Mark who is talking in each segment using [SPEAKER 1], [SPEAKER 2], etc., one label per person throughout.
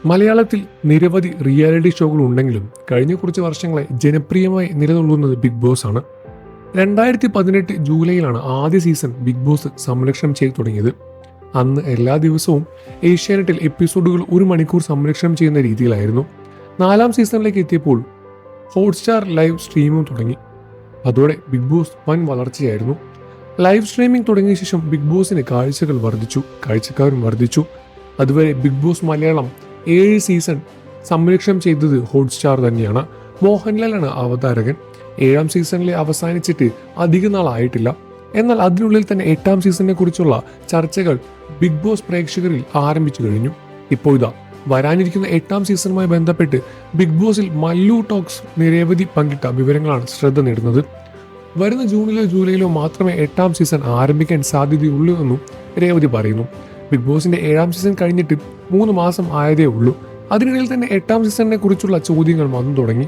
[SPEAKER 1] മലയാളത്തിൽ നിരവധി റിയാലിറ്റി ഷോകൾ ഉണ്ടെങ്കിലും കഴിഞ്ഞ കുറച്ച് വർഷങ്ങളെ ജനപ്രിയമായി നിലനിൽക്കുന്നത് ബിഗ് ബോസ് ആണ്. 2018 ജൂലൈയിലാണ് ആദ്യ സീസൺ ബിഗ് ബോസ് സംരക്ഷണം ചെയ്തു തുടങ്ങിയത്. അന്ന് എല്ലാ ദിവസവും ഏഷ്യാനെറ്റിൽ എപ്പിസോഡുകൾ 1 മണിക്കൂർ സംരക്ഷണം ചെയ്യുന്ന രീതിയിലായിരുന്നു. 4ാം സീസണിലേക്ക് എത്തിയപ്പോൾ ഹോട്ട്സ്റ്റാർ ലൈവ് സ്ട്രീമും തുടങ്ങി. അതോടെ ബിഗ് ബോസ് വൻ വളർച്ചയായിരുന്നു. ലൈവ് സ്ട്രീമിംഗ് തുടങ്ങിയ ശേഷം ബിഗ് ബോസിന് കാഴ്ചകൾ വർദ്ധിച്ചു, കാഴ്ചക്കാരും വർദ്ധിച്ചു. അതുവരെ ബിഗ് ബോസ് മലയാളം 7 സീസൺ സംരക്ഷണം ചെയ്തത് ഹോട്ട്സ്റ്റാർ തന്നെയാണ്. മോഹൻലാലാണ് അവതാരകൻ. 7ാം സീസണിലെ അവസാനിച്ചിട്ട് അധിക നാളായിട്ടില്ല. എന്നാൽ അതിനുള്ളിൽ തന്നെ 8ാം സീസണിനെ കുറിച്ചുള്ള ചർച്ചകൾ ബിഗ് ബോസ് പ്രേക്ഷകരിൽ ആരംഭിച്ചു കഴിഞ്ഞു. ഇപ്പോൾ ഇതാ വരാനിരിക്കുന്ന 8ാം സീസണുമായി ബന്ധപ്പെട്ട് ബിഗ് ബോസിൽ മല്ലു ടോക്സ് നിരവധി പങ്കിട്ട വിവരങ്ങളാണ് ശ്രദ്ധ നേടുന്നത്. വരുന്ന ജൂണിലോ ജൂലൈയിലോ മാത്രമേ 8ാം സീസൺ ആരംഭിക്കാൻ സാധ്യതയുള്ളൂ എന്നും രേവതി പറയുന്നു. ബിഗ് ബോസിന്റെ 7ാം സീസൺ കഴിഞ്ഞിട്ട് 3 മാസം ആയതേ ഉള്ളൂ. അതിനിടയിൽ തന്നെ 8ാം സീസണിനെ കുറിച്ചുള്ള ചോദ്യങ്ങൾ വന്നു തുടങ്ങി.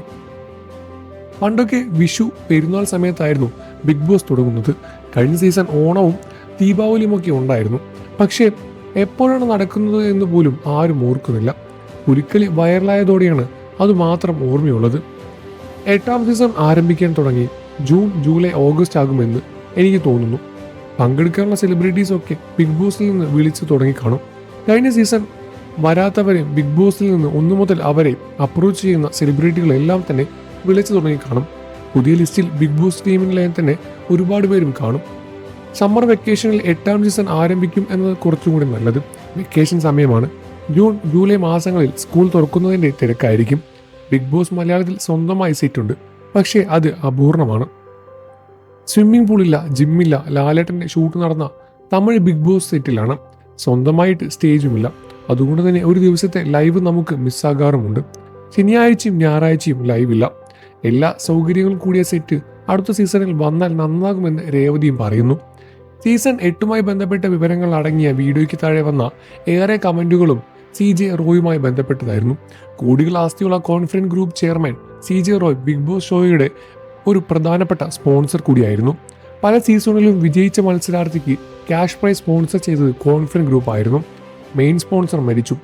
[SPEAKER 1] പണ്ടൊക്കെ വിഷു, പെരുന്നാൾ സമയത്തായിരുന്നു ബിഗ് ബോസ് തുടങ്ങുന്നത്. കഴിഞ്ഞ സീസൺ ഓണവും ദീപാവലിയുമൊക്കെ ഉണ്ടായിരുന്നു. പക്ഷേ എപ്പോഴാണ് നടക്കുന്നത് എന്ന് പോലും ആരും ഓർക്കുന്നില്ല. പുലിക്കളി വൈറലായതോടെയാണ് അതുമാത്രം ഓർമ്മയുള്ളത്. 8ാം സീസൺ ആരംഭിക്കാൻ തുടങ്ങി ജൂൺ, ജൂലൈ, ഓഗസ്റ്റ് ആകുമെന്ന് എനിക്ക് തോന്നുന്നു. പങ്കെടുക്കാനുള്ള സെലിബ്രിറ്റീസ് ഒക്കെ ബിഗ് ബോസിൽ നിന്ന് വിളിച്ചു തുടങ്ങിക്കാണും. കഴിഞ്ഞ സീസൺ വരാത്തവരെ ബിഗ് ബോസിൽ നിന്ന് 1 മുതൽ അവരെ അപ്രോച്ച് ചെയ്യുന്ന സെലിബ്രിറ്റികളെല്ലാം തന്നെ വിളിച്ചു തുടങ്ങിക്കാണും. പുതിയ ലിസ്റ്റിൽ ബിഗ് ബോസ് ടീമിലെ തന്നെ ഒരുപാട് പേരും കാണും. സമ്മർ വെക്കേഷനിൽ 8ാം സീസൺ ആരംഭിക്കും എന്നത് കുറച്ചും കൂടി നല്ലത്. വെക്കേഷൻ സമയമാണ്. ജൂൺ, ജൂലൈ മാസങ്ങളിൽ സ്കൂൾ തുറക്കുന്നതിൻ്റെ തിരക്കായിരിക്കും. ബിഗ് ബോസ് മലയാളത്തിൽ സ്വന്തമായി സെറ്റുണ്ട്, പക്ഷേ അത് അപൂർണമാണ്. സ്വിമ്മിംഗ് പൂളില്ല, ജിമ്മില്ല. ലാലേട്ടൻ്റെ ഷൂട്ട് നടന്ന തമിഴ് ബിഗ് ബോസ് സെറ്റിലാണ്. സ്വന്തമായിട്ട് സ്റ്റേജുമില്ല. അതുകൊണ്ട് തന്നെ ഒരു ദിവസത്തെ ലൈവ് നമുക്ക് മിസ്സാകാറുമുണ്ട്. ശനിയാഴ്ചയും ഞായറാഴ്ചയും ലൈവില്ല. എല്ലാ സൗകര്യങ്ങളും കൂടിയ സെറ്റ് അടുത്ത സീസണിൽ വന്നാൽ നന്നാകുമെന്ന് രേവതിയും പറയുന്നു. സീസൺ 8മായി ബന്ധപ്പെട്ട വിവരങ്ങൾ അടങ്ങിയ വീഡിയോയ്ക്ക് താഴെ വന്ന ഏറെ കമന്റുകളും CJ റോയുമായി ബന്ധപ്പെട്ടതായിരുന്നു. കോടികൾ ആസ്തിയുള്ള confidence group chairman CJ Roy big boss ഷോയുടെ ഒരു പ്രധാനപ്പെട്ട സ്പോൺസർ കൂടിയായിരുന്നു. പല സീസണിലും വിജയിച്ച മത്സരാർത്ഥിക്ക് ക്യാഷ് പ്രൈസ് സ്പോൺസർ ചെയ്തത് കോൺഫിഡൻസ് ഗ്രൂപ്പ് ആയിരുന്നു. മെയിൻ സ്പോൺസർ മരിച്ചു.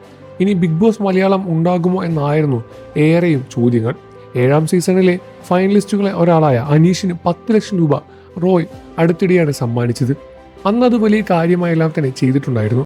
[SPEAKER 1] ഇനി ബിഗ് ബോസ് മലയാളം ഉണ്ടാകുമോ എന്നായിരുന്നു ഏറെയും ചോദ്യങ്ങൾ. 7ാം സീസണിലെ ഫൈനലിസ്റ്റുകളെ ഒരാളായ അനീഷിന് 10 ലക്ഷം രൂപ റോയ് അടുത്തിടെയാണ് സമ്മാനിച്ചത്. അന്നത് വലിയ കാര്യമായെല്ലാം തന്നെ ചെയ്തിട്ടുണ്ടായിരുന്നു.